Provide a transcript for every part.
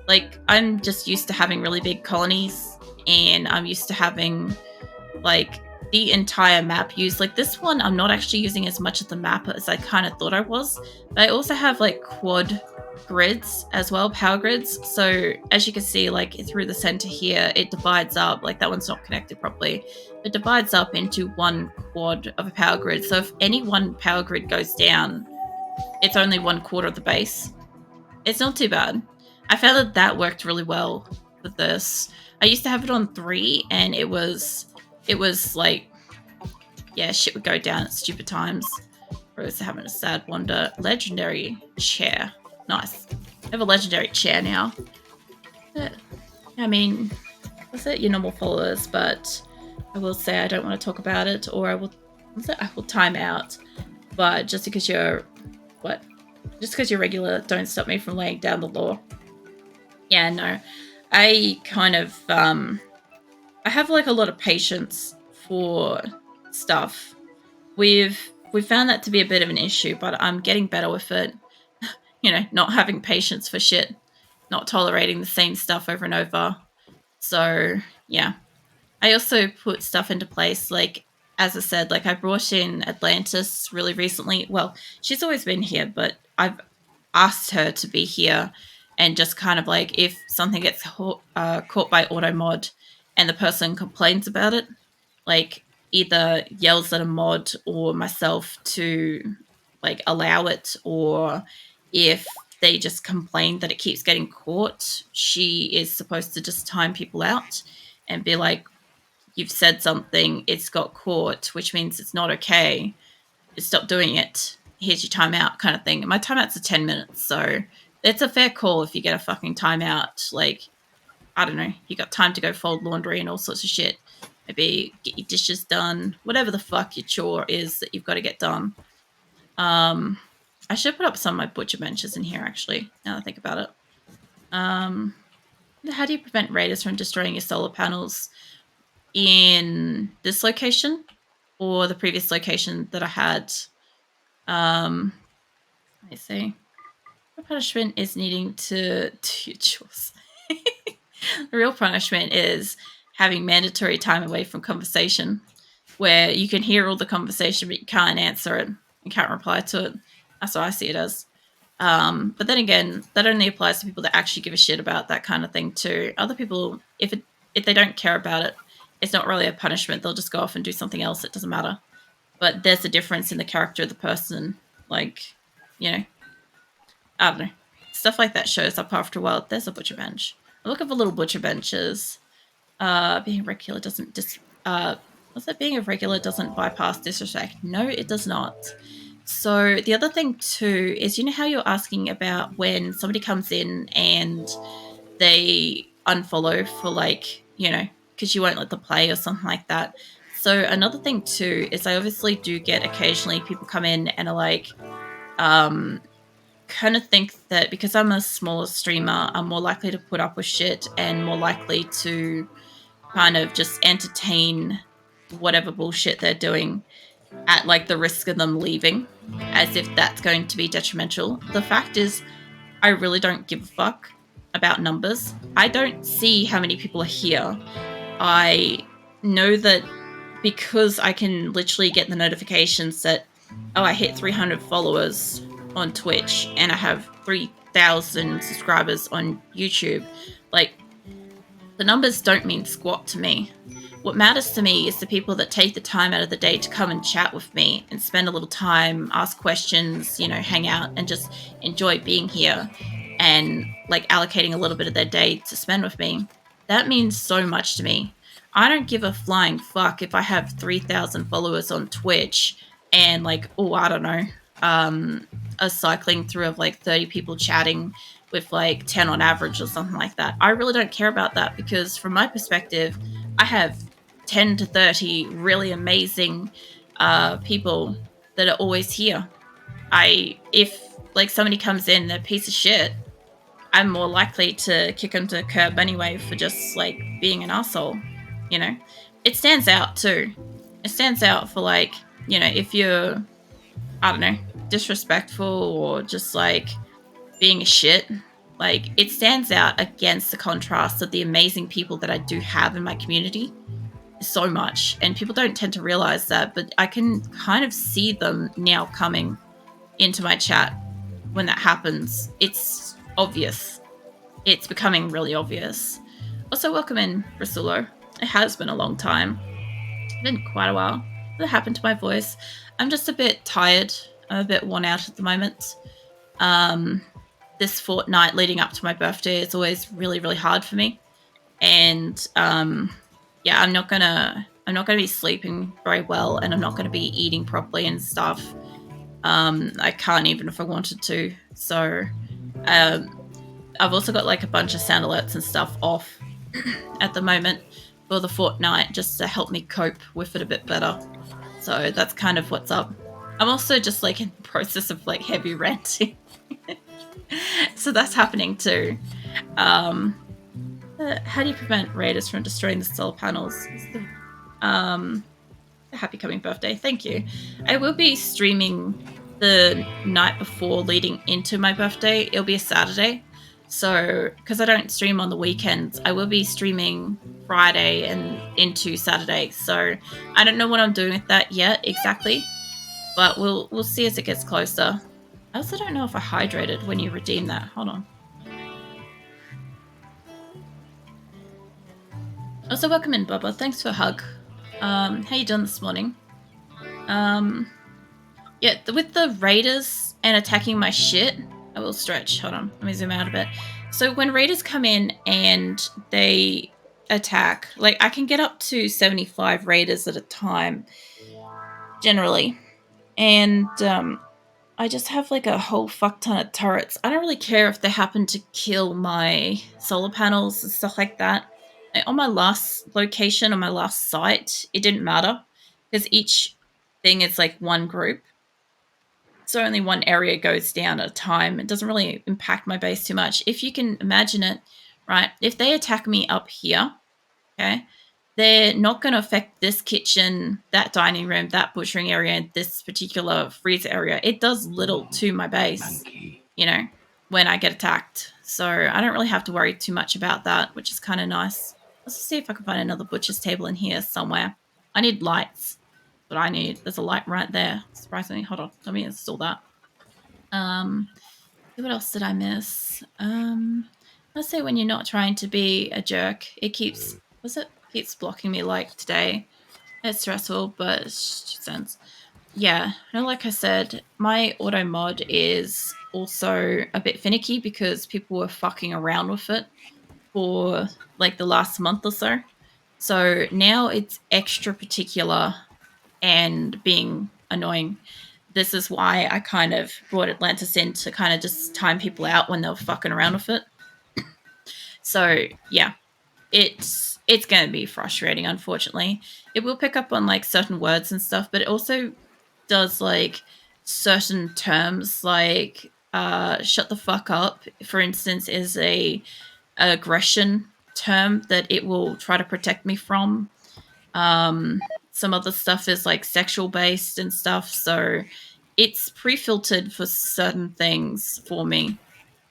like, I'm just used to having really big colonies, and I'm used to having, like, the entire map used. Like, this one, I'm not actually using as much of the map as I kind of thought I was, but I also have, like, quad grids as well, power grids. So, as you can see, like, through the center here, it divides up. Like, that one's not connected properly. It divides up into one quad of a power grid. So, if any one power grid goes down, it's only 1/4 of the base. It's not too bad. I found that that worked really well with this. I used to have it on 3, and it was like, yeah, shit would go down at stupid times. Rose having a sad wonder. Legendary chair. Nice. I have a legendary chair now. I mean, that's it, your normal followers, but I will say I don't want to talk about it, or I will time out. But just because you're regular, don't stop me from laying down the law. Yeah, no. I kind of I have like a lot of patience for stuff. We've found that to be a bit of an issue, but I'm getting better with it. You know, not having patience for shit, not tolerating the same stuff over and over. So, yeah. I also put stuff into place, like, as I said, like, I brought in Atlantis really recently. Well, she's always been here, but I've asked her to be here, and just kind of like, if something gets caught by auto mod and the person complains about it, like, either yells at a mod or myself to, like, allow it, or if they just complain that it keeps getting caught, she is supposed to just time people out and be like, you've said something, it's got caught, which means it's not okay. Stop doing it. Here's your timeout, kind of thing. My timeouts are 10 minutes, so it's a fair call if you get a fucking timeout. Like, I don't know, you got time to go fold laundry and all sorts of shit. Maybe get your dishes done, whatever the fuck your chore is that you've got to get done. I should put up some of my butcher benches in here, actually, now that I think about it. How do you prevent raiders from destroying your solar panels? In this location or the previous location that I had? Let me see. The punishment is needing to do chores. The real punishment is having mandatory time away from conversation, where you can hear all the conversation but you can't answer it, you can't reply to it. That's what I see it as. But then again, that only applies to people that actually give a shit about that kind of thing too. Other people, if they don't care about it, it's not really a punishment. They'll just go off and do something else. It doesn't matter. But there's a difference in the character of the person. Like, you know, I don't know. Stuff like that shows up after a while. There's a butcher bench. I'm looking for little butcher benches. Being regular doesn't being a regular doesn't bypass disrespect? No, it does not. So the other thing too is, you know how you're asking about when somebody comes in and they unfollow for, like, you know, because you won't let them play or something like that. So another thing too is, I obviously do get occasionally people come in and are like, kind of think that because I'm a smaller streamer, I'm more likely to put up with shit and more likely to kind of just entertain whatever bullshit they're doing at, like, the risk of them leaving, as if that's going to be detrimental. The fact is, I really don't give a fuck about numbers. I don't see how many people are here. I know that because I can literally get the notifications that, oh, I hit 300 followers on Twitch and I have 3,000 subscribers on YouTube. Like, the numbers don't mean squat to me. What matters to me is the people that take the time out of the day to come and chat with me and spend a little time, ask questions, you know, hang out and just enjoy being here and, like, allocating a little bit of their day to spend with me. That means so much to me. I don't give a flying fuck if I have 3,000 followers on Twitch and, like, oh, I don't know, a cycling through of like 30 people chatting with like 10 on average or something like that. I really don't care about that, because from my perspective, I have 10 to 30 really amazing people that are always here. If like somebody comes in, they're a piece of shit, I'm more likely to kick them to the curb anyway for just like being an asshole. You know, it stands out too. It stands out for, like, you know, if you're, I don't know, disrespectful or just like being a shit, Like, it stands out against the contrast of the amazing people that I do have in my community so much. And people don't tend to realize that, but I can kind of see them now coming into my chat when that happens. It's obvious. It's becoming really obvious. Also, welcome in, Rasulo. It has been a long time. It's been quite a while. What happened to my voice? I'm just a bit tired. I'm a bit worn out at the moment. This fortnight leading up to my birthday is always really, really hard for me. And yeah, I'm not gonna be sleeping very well, and I'm not gonna be eating properly and stuff. I can't even if I wanted to. So I've also got like a bunch of sound alerts and stuff off at the moment for the fortnight just to help me cope with it a bit better. So that's kind of what's up. I'm also just like in the process of like heavy ranting. So that's happening too. How do you prevent raiders from destroying the solar panels? Happy coming birthday. Thank you. I will be streaming the night before leading into my birthday. It'll be a Saturday. So, because I don't stream on the weekends, I will be streaming Friday and into Saturday. So, I don't know what I'm doing with that yet exactly, but we'll see as it gets closer. I also don't know if I hydrated when you redeem that. Hold on. Also, welcome in, Bubba. Thanks for a hug. How you doing this morning? Yeah, with the raiders and attacking my shit, I will stretch. Hold on, let me zoom out a bit. So when raiders come in and they attack, like I can get up to 75 raiders at a time, generally. And I just have like a whole fuck ton of turrets. I don't really care if they happen to kill my solar panels and stuff like that. On my last location, on my last site, it didn't matter because each thing is like one group. So only one area goes down at a time. It doesn't really impact my base too much. If you can imagine it, right? If they attack me up here, okay, they're not going to affect this kitchen, that dining room, that butchering area, and this particular freezer area. It does little to my base, you know, when I get attacked. So I don't really have to worry too much about that, which is kind of nice. Let's see if I can find another butcher's table in here somewhere. I need lights. That's what I need. There's a light right there. Surprisingly. Hold on. Let me install that. What else did I miss? Let's say when you're not trying to be a jerk, it keeps blocking me like today. It's stressful, but it sense. Yeah, no, like I said, my auto mod is also a bit finicky because people were fucking around with it for like the last month or so. So now it's extra particular and being annoying. This is why I kind of brought Atlantis in to kind of just time people out when they were fucking around with it. So yeah, it's going to be frustrating, unfortunately. It will pick up on like certain words and stuff, but it also does like certain terms like shut the fuck up, for instance, is a aggression term that it will try to protect me from. Some other stuff is like sexual based and stuff, so it's pre-filtered for certain things for me.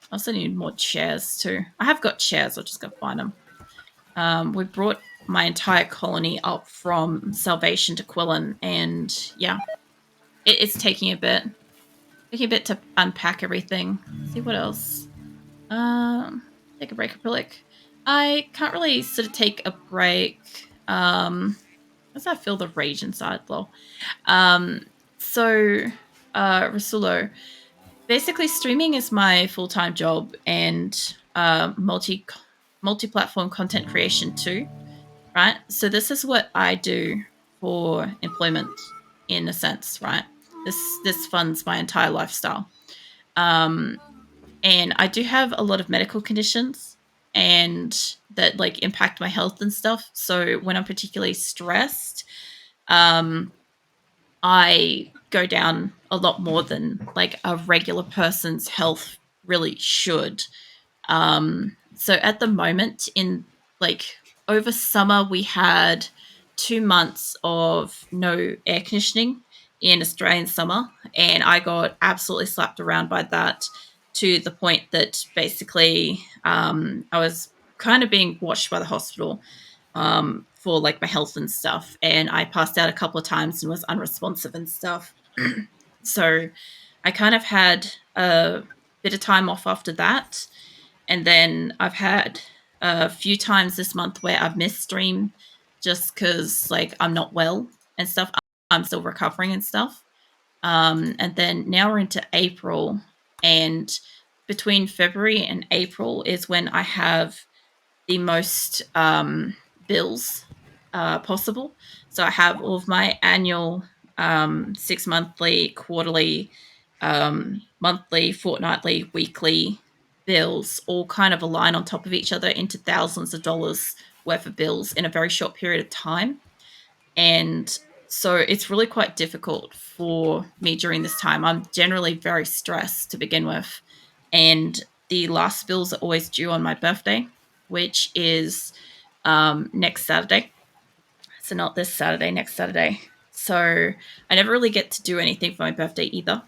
I also need more chairs too. I have got chairs, I'll just go find them. We brought my entire colony up from Salvation to Qulin, and yeah, it's taking a bit to unpack everything. Let's see what else. Take a break, Aprillic. I can't really sort of take a break. As I feel the rage inside, lol. Rasulo, basically streaming is my full-time job and multi-platform content creation too, right? So this is what I do for employment in a sense, right? This funds my entire lifestyle. And I do have a lot of medical conditions and that like impact my health and stuff. So when I'm particularly stressed, I go down a lot more than like a regular person's health really should. So at the moment, in like over summer, we had 2 months of no air conditioning in Australian summer, and I got absolutely slapped around by that to the point that basically I was kind of being watched by the hospital for like my health and stuff, and I passed out a couple of times and was unresponsive and stuff. So I kind of had a bit of time off after that, and then I've had a few times this month where I've missed stream just because like I'm not well and stuff. I'm still recovering and stuff. And then now we're into April, and between February and April is when I have the most bills possible. So I have all of my annual 6 monthly, quarterly, monthly, fortnightly, weekly bills all kind of align on top of each other into thousands of dollars worth of bills in a very short period of time. And so it's really quite difficult for me during this time. I'm generally very stressed to begin with. And the last bills are always due on my birthday, which is next Saturday. So not this Saturday, next Saturday. So I never really get to do anything for my birthday either.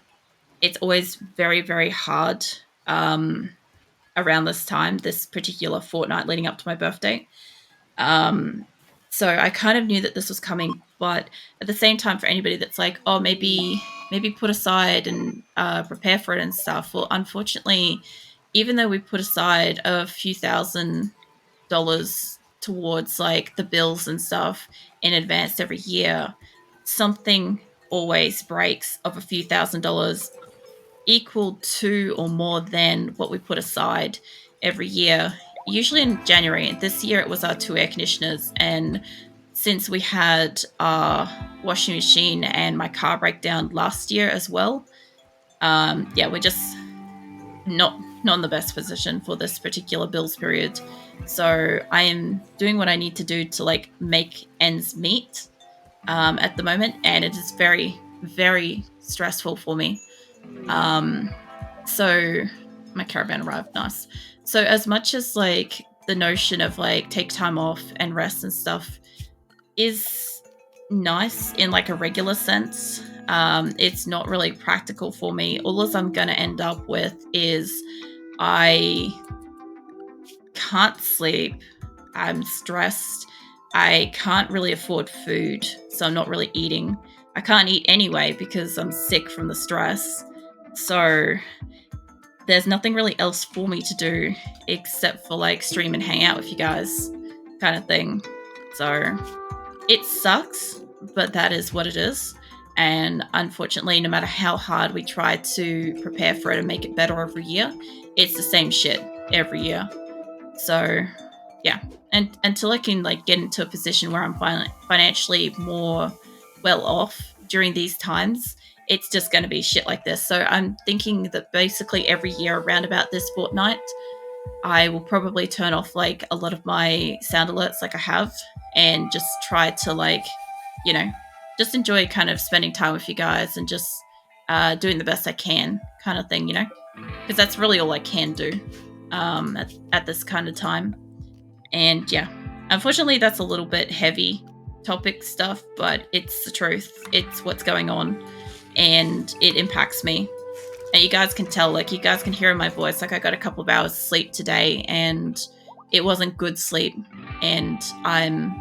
It's always very, very hard around this time, this particular fortnight leading up to my birthday. So I kind of knew that this was coming, but at the same time, for anybody that's like, oh, maybe put aside and prepare for it and stuff. Well, unfortunately, even though we put aside a few $1,000s towards like the bills and stuff in advance every year, something always breaks of a few $1,000s equal to or more than what we put aside every year, usually in January. This year it was our 2 air conditioners, and since we had our washing machine and my car breakdown last year as well, we're just not in the best position for this particular bills period. So I am doing what I need to do to like make ends meet at the moment, and it is very, very stressful for me. So my caravan arrived, nice. So as much as like the notion of like take time off and rest and stuff is nice in like a regular sense, it's not really practical for me. All I'm gonna end up with is I can't sleep, I'm stressed, I can't really afford food, so I'm not really eating. I can't eat anyway because I'm sick from the stress. So there's nothing really else for me to do except for like stream and hang out with you guys kind of thing. So it sucks, but that is what it is. And unfortunately, no matter how hard we try to prepare for it and make it better every year, it's the same shit every year. So yeah, and until I can like get into a position where I'm financially more well off during these times, it's just going to be shit like this. So I'm thinking that basically every year around about this fortnight, I will probably turn off like a lot of my sound alerts like I have, and just try to like, you know, just enjoy kind of spending time with you guys and just doing the best I can kind of thing, you know, because that's really all I can do at this kind of time. And yeah, unfortunately, that's a little bit heavy topic stuff, but it's the truth. It's what's going on, and it impacts me. And you guys can tell, like, you guys can hear in my voice, like, I got a couple of hours sleep today, and it wasn't good sleep, and I'm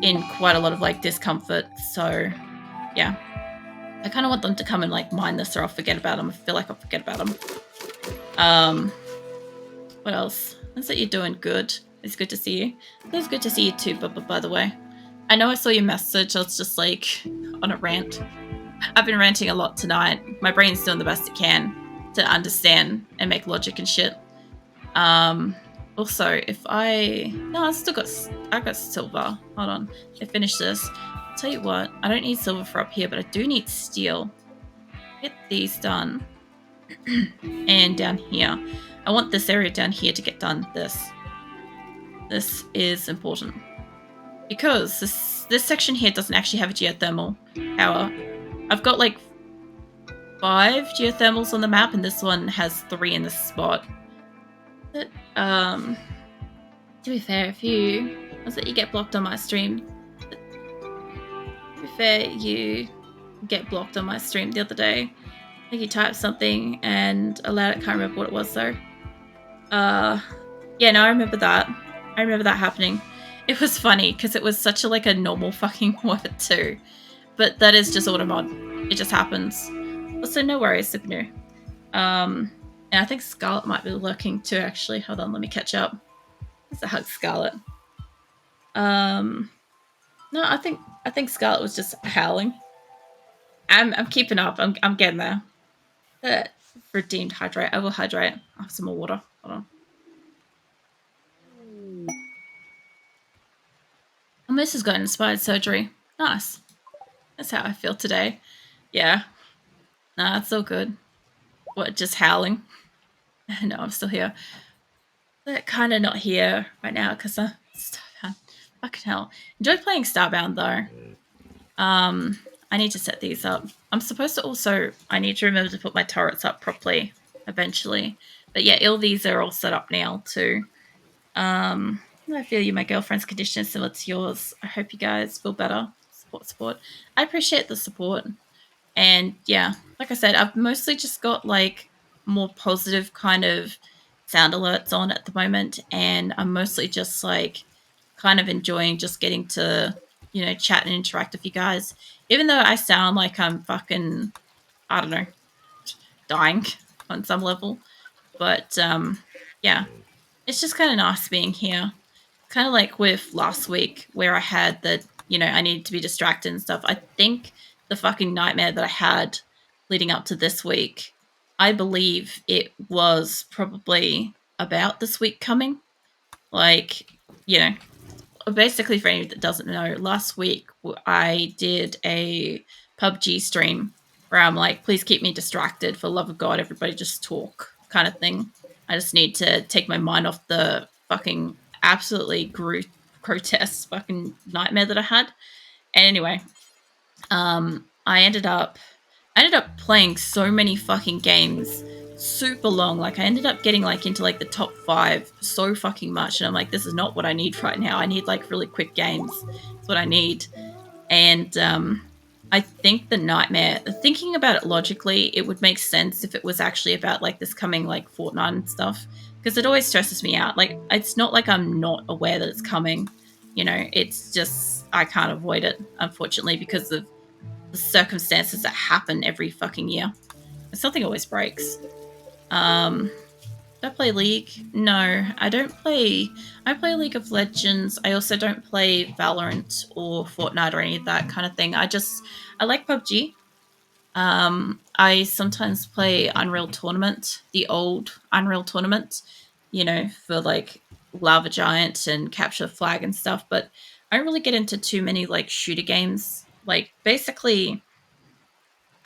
in quite a lot of, like, discomfort. So, yeah. I kind of want them to come and, like, mine this, or I'll forget about them. I feel like I'll forget about them. What else? Is that you're doing good? It's good to see you. It's good to see you too, by the way. I know I saw your message. I was just, like, on a rant. I've been ranting a lot tonight. My brain's doing the best it can to understand and make logic and shit. Also, if I got silver. Hold on. I finished this. I'll tell you what, I don't need silver for up here, but I do need steel. Get these done. And down here. I want this area down here to get done. This is important. Because this section here doesn't actually have a geothermal power. I've got like 5 geothermals on the map, and this one has 3 in this spot. But, to be fair, if you get blocked on my stream, to be fair, you get blocked on my stream the other day. I think he typed something and allowed it. Can't remember what it was though. Yeah, no, I remember that. I remember that happening. It was funny because it was such a normal fucking word too. But that is just automod. It just happens. Also, no worries, Super. And I think Scarlet might be lurking too. Actually, hold on, let me catch up. It's a hug, Scarlet. No, I think Scarlet was just howling. I'm keeping up. I'm getting there. Redeemed hydrate. I will hydrate. I have some more water. Hold on. Almost has got inspired surgery. Nice. That's how I feel today. Yeah. Nah, it's all good. What, just howling? No, I'm still here. But kind of not here right now because I'm Starbound. Fucking hell. Enjoy playing Starbound though. I need to set these up. I'm supposed to also, I need to remember to put my turrets up properly eventually. But yeah, all these are all set up now too. I feel you, my girlfriend's condition is similar to yours. I hope you guys feel better. Support. I appreciate the support. And yeah, like I said, I've mostly just got more positive kind of sound alerts on at the moment. And I'm mostly just kind of enjoying just getting to, chat and interact with you guys. Even though I sound like I'm fucking, I don't know, dying on some level. But yeah, it's just kind of nice being here. Kind of like with last week where I had that, I needed to be distracted and stuff. I think the fucking nightmare that I had leading up to this week, I believe it was probably about this week coming. Basically for anyone that doesn't know, last week I did a PUBG stream where I'm like, please keep me distracted, for the love of God, everybody just talk kind of thing. I just need to take my mind off the fucking absolutely grotesque fucking nightmare that I had. And anyway, I ended up playing so many fucking games super long. I ended up getting into the top 5 so fucking much, and I'm like, this is not what I need right now. I need really quick games. That's what I need. And I think the nightmare, thinking about it logically, it would make sense if it was actually about this coming Fortnite and stuff, because it always stresses me out. It's not like I'm not aware that it's coming, it's just I can't avoid it, unfortunately, because of the circumstances that happen every fucking year. Something always breaks. Do I play League? No, I don't play. I play League of Legends. I also don't play Valorant or Fortnite or any of that kind of thing. I like PUBG. I sometimes play Unreal Tournament, the old Unreal Tournament, for Lava Giant and Capture the Flag and stuff. But I don't really get into too many shooter games. Basically,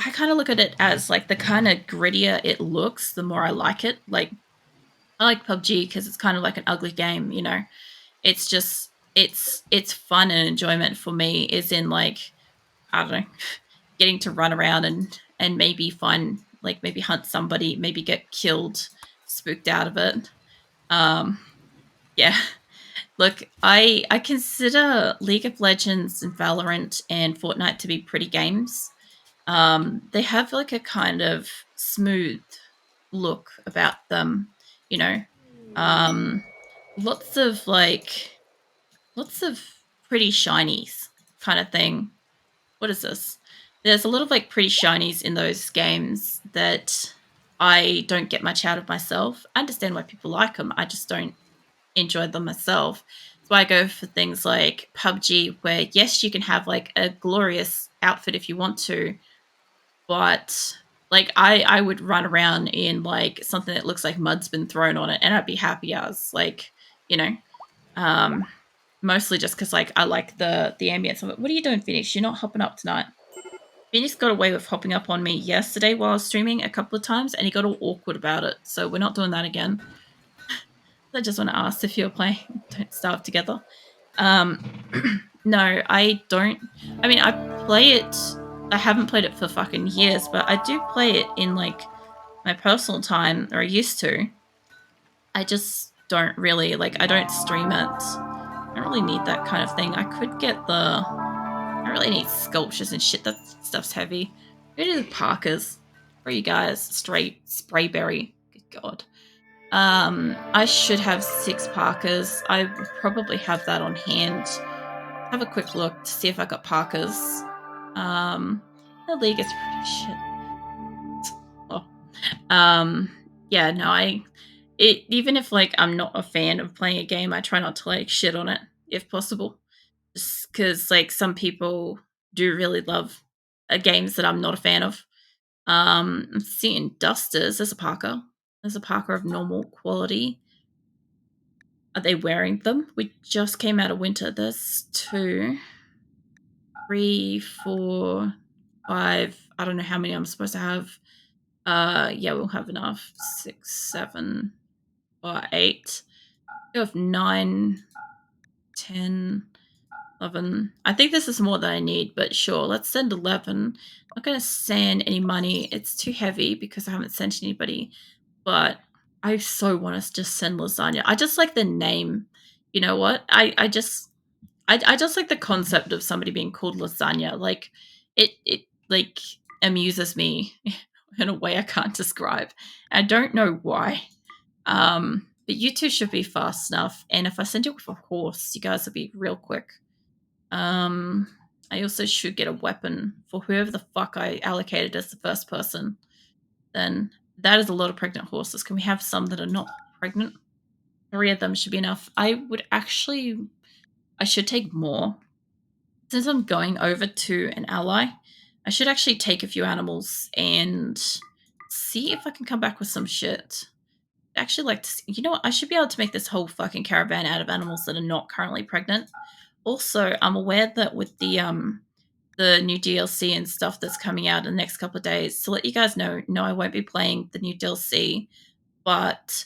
I kind of look at it as the kind of grittier it looks, the more I like it. I like PUBG because it's kind of like an ugly game, It's just it's fun and enjoyment for me is in I don't know, getting to run around and maybe find maybe hunt somebody, maybe get killed, spooked out of it. Yeah. Look, I consider League of Legends and Valorant and Fortnite to be pretty games. They have a kind of smooth look about them, you know. Um, lots of pretty shinies kind of thing. What is this? There's a lot of pretty shinies in those games that I don't get much out of myself. I understand why people like them. I just don't enjoy them myself. So I go for things like PUBG, where yes, you can have a glorious outfit if you want to, but I would run around in something that looks like mud's been thrown on it, and I'd be happy as you know, um, mostly just because I like the ambience of it. What are you doing, Phoenix? You're not hopping up tonight. Phoenix got away with hopping up on me yesterday while I was streaming a couple of times, and he got all awkward about it. So we're not doing that again. I just want to ask if you're playing Don't Starve Together. No, I don't. I mean, I play it. I haven't played it for fucking years, but I do play it in my personal time, or I used to. I just don't really I don't stream it. I don't really need that kind of thing. I could get I really need sculptures and shit. That stuff's heavy. Go to the Parkers. For you guys, straight sprayberry. Good God. I should have 6 Parkers. I will probably have that on hand. Have a quick look to see if I got Parkers. The league is pretty shit. Oh. Yeah, no, even if like I'm not a fan of playing a game, I try not to like shit on it if possible. Just because like some people do really love games that I'm not a fan of. I'm seeing dusters. There's a Parker. There's a Parker of normal quality. Are they wearing them? We just came out of winter. There's 2, 3, 4, 5. I don't know how many I'm supposed to have. Yeah, we'll have enough. 6, 7, or 8. We have 9, 10, 11. I think this is more than I need, but sure, let's send 11. I'm not going to send any money. It's too heavy because I haven't sent anybody, but I so want us to just send lasagna. I just like the name. You know what? I just like the concept of somebody being called lasagna. Like it like amuses me in a way I can't describe. I don't know why. But you two should be fast enough. And if I send you with a horse, you guys will be real quick. I also should get a weapon for whoever the fuck I allocated as the first person. Then that is a lot of pregnant horses. Can we have some that are not pregnant? 3 of them should be enough. I should take more. Since I'm going over to an ally, I should actually take a few animals and see if I can come back with some shit. I'd actually like to see, you know what? I should be able to make this whole fucking caravan out of animals that are not currently pregnant. Also, I'm aware that with the new DLC and stuff that's coming out in the next couple of days, to let you guys know, no, I won't be playing the new DLC, but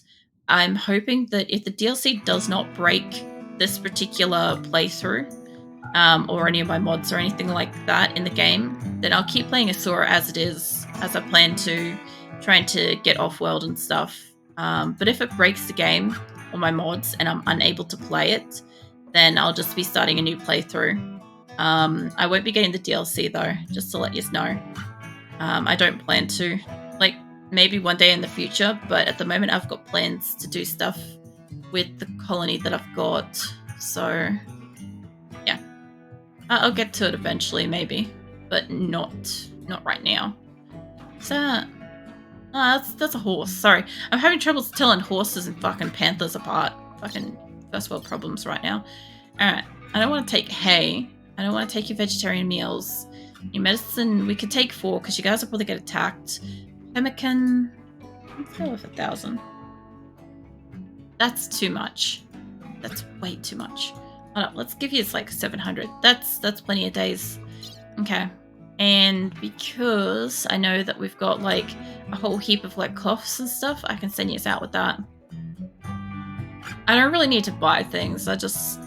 I'm hoping that if the DLC does not break this particular playthrough, or any of my mods or anything like that in the game, then I'll keep playing Asora as it is, as I plan to, trying to get off-world and stuff. But if it breaks the game or my mods and I'm unable to play it, then I'll just be starting a new playthrough. I won't be getting the DLC though, just to let you know. I don't plan to. Like, maybe one day in the future, but at the moment I've got plans to do stuff with the colony that I've got. So, yeah. I'll get to it eventually, maybe. But not right now. What's that? Oh, that's a horse. Sorry. I'm having trouble telling horses and fucking panthers apart. Fucking first world problems right now. Alright. I don't want to take hay. I don't want to take your vegetarian meals. Your medicine, we could take 4 because you guys will probably get attacked. Pemmican, let's go with 1,000. That's too much. That's way too much. Hold up, let's give you like 700. That's plenty of days. Okay. And because I know that we've got like a whole heap of like cloths and stuff, I can send you out with that. I don't really need to buy things. I just,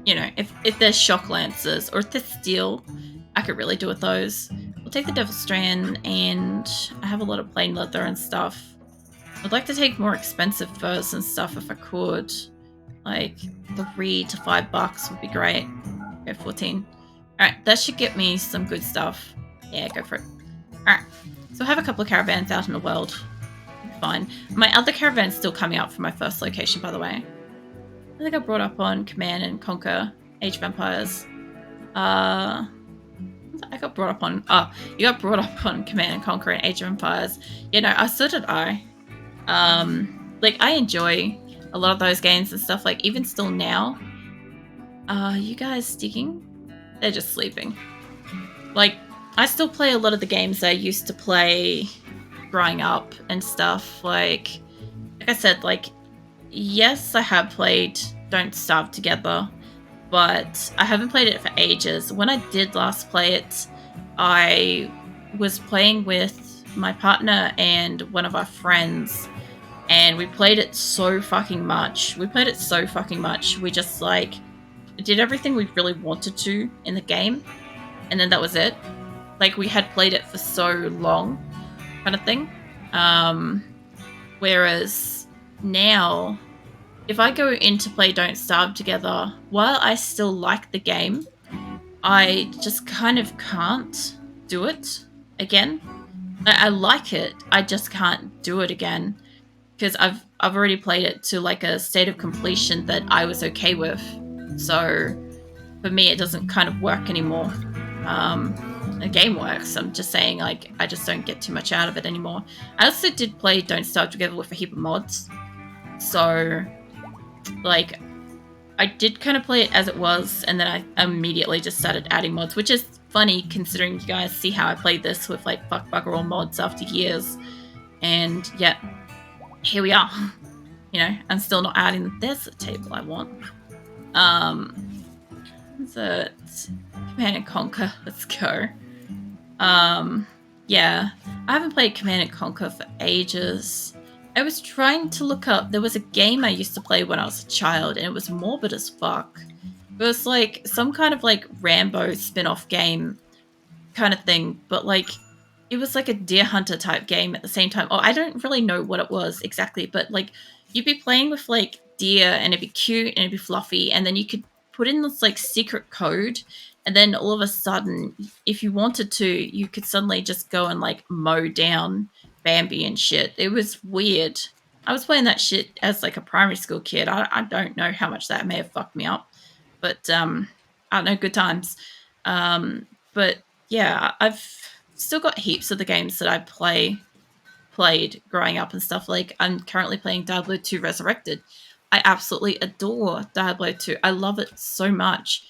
you know, if there's shock lancers or if there's steel, I could really do with those. We'll take the Devil Strand, and I have a lot of plain leather and stuff. I'd like to take more expensive furs and stuff if I could. Like $3 to $5 would be great. Go 14. Alright, that should get me some good stuff. Yeah, go for it. Alright, so I have a couple of caravans out in the world. Fine. My other caravan's still coming out from my first location, by the way. I think I brought up on Command and Conquer Age of Empires. I got brought up on... Oh, you got brought up on Command and Conquer and Age of Empires. You know, so did I. Like, I enjoy a lot of those games and stuff. Like, even still now. You guys digging? They're just sleeping. Like, I still play a lot of the games I used to play growing up and stuff. Like I said, like, yes, I have played Don't Starve Together, but I haven't played it for ages. When I did last play it, I was playing with my partner and one of our friends, and we played it so fucking much. We just, like, did everything we really wanted to in the game, and then that was it. Like, we had played it for so long, kind of thing. Whereas now, if I go in to play Don't Starve Together, while I still like the game, I just kind of can't do it again. I like it. I just can't do it again because I've already played it to like a state of completion that I was okay with. So for me, it doesn't kind of work anymore. The game works. I'm just saying, like, I just don't get too much out of it anymore. I also did play Don't Starve Together with a heap of mods. So, like, I did kind of play it as it was, and then I immediately just started adding mods, which is funny considering you guys see how I played this with, like, fuck bugger all mods after years. And yet, here we are. You know, I'm still not adding the desert table I want. So Command and Conquer, let's go. Yeah, I haven't played Command and Conquer for ages. I was trying to look up, there was a game I used to play when I was a child, and it was morbid as fuck. It was like some kind of like Rambo spin-off game kind of thing, but like it was like a Deer Hunter type game at the same time. Oh, I don't really know what it was exactly, but like you'd be playing with like deer and it'd be cute and it'd be fluffy, and then you could put in this like secret code, and then all of a sudden, if you wanted to, you could suddenly just go and like mow down Bambi and shit. It was weird. I was playing that shit as like a primary school kid. I don't know how much that may have fucked me up, but I don't know, good times. But yeah, I've still got heaps of the games that I played growing up and stuff. Like I'm currently playing Diablo 2 Resurrected. I absolutely adore Diablo 2. I love it so much.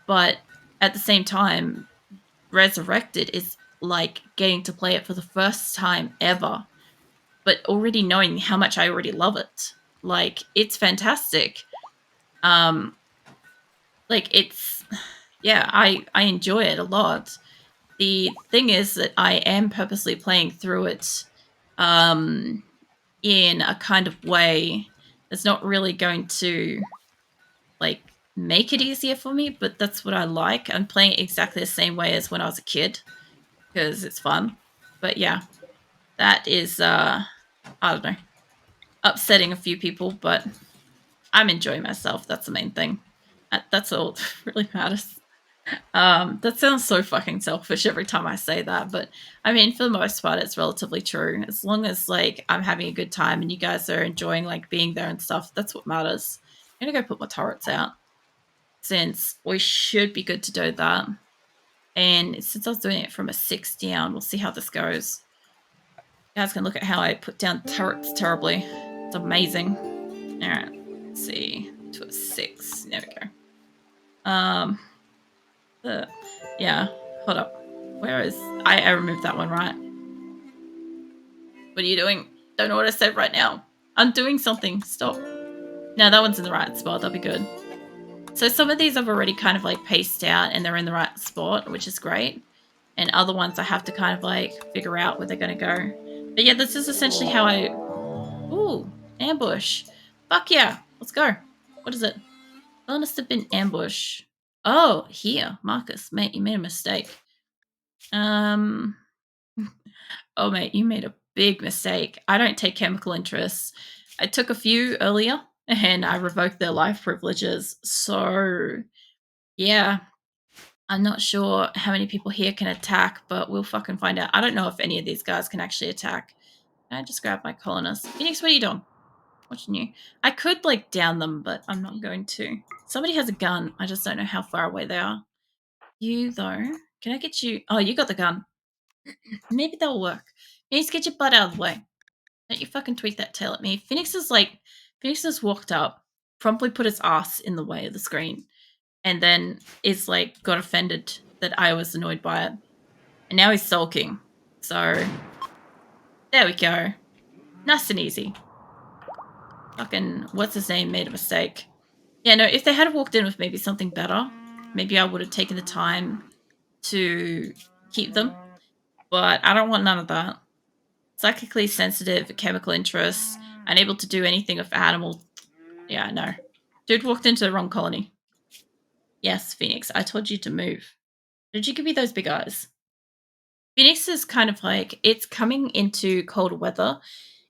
But at the same time, Resurrected is like getting to play it for the first time ever, but already knowing how much I already love it. Like it's fantastic. Um like it's yeah, I enjoy it a lot. The thing is that I am purposely playing through it um, in a kind of way that's not really going to like make it easier for me, but that's what I like. I'm playing exactly the same way as when I was a kid because it's fun. But yeah, that is I don't know, upsetting a few people, but I'm enjoying myself. That's the main thing. That's all that really matters. That sounds so fucking selfish every time I say that, but I mean, for the most part, it's relatively true. As long as like I'm having a good time and you guys are enjoying like being there and stuff, that's what matters. I'm gonna go put my turrets out since we should be good to do that. And since I was doing it from a 6 down, we'll see how this goes. You guys can look at how I put down turrets terribly. It's amazing. All right, let's see, to a 6. There we go. Yeah, hold up. Where is I removed that one, right? What are you doing? Don't know what I said right now. I'm doing something. Stop. No, that one's in the right spot. That'll be good. So some of these I've already kind of like paced out and they're in the right spot, which is great. And other ones I have to kind of like figure out where they're going to go. But yeah, this is essentially how I... Ooh, ambush. Fuck yeah. Let's go. What is it? Colonists have been ambushed. Oh, here. Marcus, mate, you made a mistake. Oh, mate, you made a big mistake. I don't take chemical interests. I took a few earlier and I revoked their life privileges. So, yeah, I'm not sure how many people here can attack, but we'll fucking find out. I don't know if any of these guys can actually attack. Can I just grab my colonist? Phoenix, what are you doing? Watching you. I could, like, down them, but I'm not going to. Somebody has a gun. I just don't know how far away they are. You, though. Can I get you? Oh, you got the gun. Maybe that'll work. Phoenix, get your butt out of the way. Don't you fucking tweak that tail at me. Phoenix has walked up, promptly put his ass in the way of the screen, and then is like got offended that I was annoyed by it. And now he's sulking. So there we go. Nice and easy. Fucking what's his name made a mistake. Yeah, no, if they had walked in with maybe something better, maybe I would have taken the time to keep them. But I don't want none of that. Psychically sensitive, chemical interests, unable to do anything with animals. Yeah, no. Dude walked into the wrong colony. Yes, Phoenix, I told you to move. Did you give me those big eyes? Phoenix is kind of like, it's coming into cold weather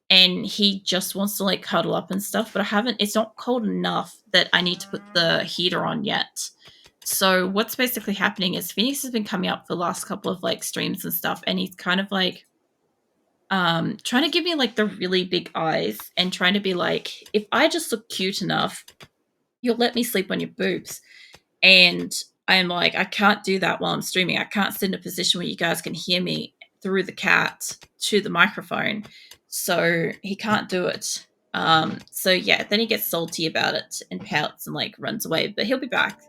and he just wants to like cuddle up and stuff, but it's not cold enough that I need to put the heater on yet. So what's basically happening is Phoenix has been coming up for the last couple of like streams and stuff, and he's kind of like trying to give me like the really big eyes and trying to be like, if I just look cute enough, you'll let me sleep on your boobs. And I'm like, I can't do that while I'm streaming. I can't sit in a position where you guys can hear me through the cat to the microphone. So he can't do it. So yeah, then he gets salty about it and pouts and like runs away, but he'll be back.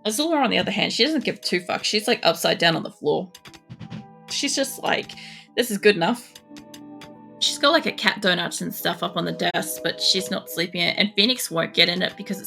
Azula, on the other hand, she doesn't give two fucks. She's like upside down on the floor. She's just like, this is good enough. She's got like a cat donuts and stuff up on the desk, but she's not sleeping in it. And Phoenix won't get in it because it's